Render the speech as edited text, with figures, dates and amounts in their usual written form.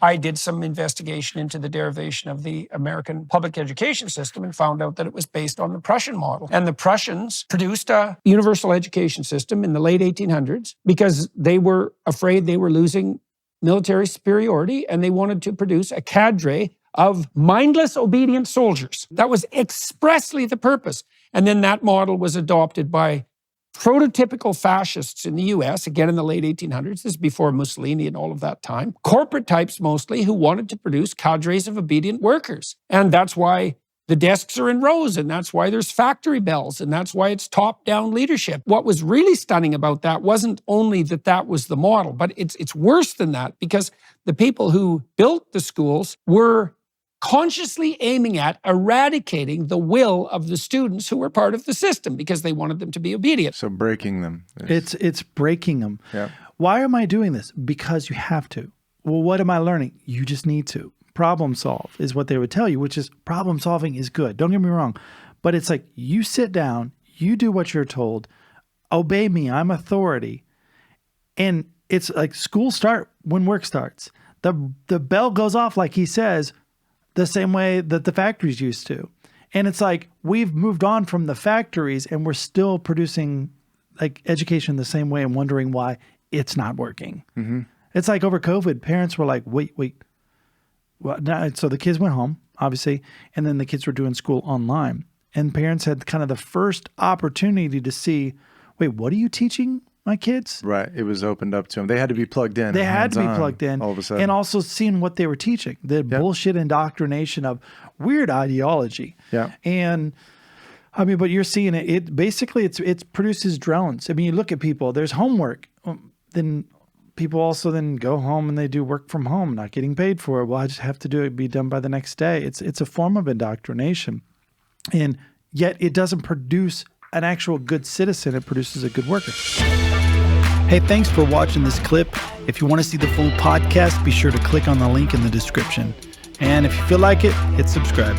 I did some investigation into the derivation of the American public education system and found out that it was based on the Prussian model. And the Prussians produced a universal education system in the late 1800s because they were afraid they were losing military superiority, and they wanted to produce a cadre of mindless, obedient soldiers. That was expressly the purpose. And then that model was adopted by prototypical fascists in the US, again in the late 1800s. This is before Mussolini and all of that time. Corporate types mostly, who wanted to produce cadres of obedient workers. And that's why the desks are in rows, and that's why there's factory bells, and that's why it's top-down leadership. What was really stunning about that wasn't only that that was the model, but it's worse than that, because the people who built the schools were consciously aiming at eradicating the will of the students who were part of the system because they wanted them to be obedient. So breaking them. It's breaking them. Yeah. Why am I doing this? Because you have to. Well, what am I learning? You just need to. Problem solve is what they would tell you, which is problem solving is good. Don't get me wrong. But it's like, you sit down, you do what you're told, obey me, I'm authority. And it's like school start when work starts. The bell goes off, like he says, the same way that the factories used to. And it's like, we've moved on from the factories and we're still producing like education the same way and wondering why it's not working. Mm-hmm. It's like over COVID, parents were like, wait. Well, so the kids went home, obviously, and then the kids were doing school online. And parents had kind of the first opportunity to see, wait, what are you teaching my kids? Right. It was opened up to them. They had to be plugged in. They had to be plugged in. All of a sudden. And also seeing what they were teaching. The bullshit indoctrination of weird ideology. Yeah. And I mean, but you're seeing it. It basically, it produces drones. I mean, you look at people, there's homework. Then people also then go home and they do work from home, not getting paid for it. Well, I just have to do it, be done by the next day. It's a form of indoctrination. And yet it doesn't produce an actual good citizen. It produces a good worker. Hey, thanks for watching this clip. If you want to see the full podcast, be sure to click on the link in the description. And if you feel like it, hit subscribe.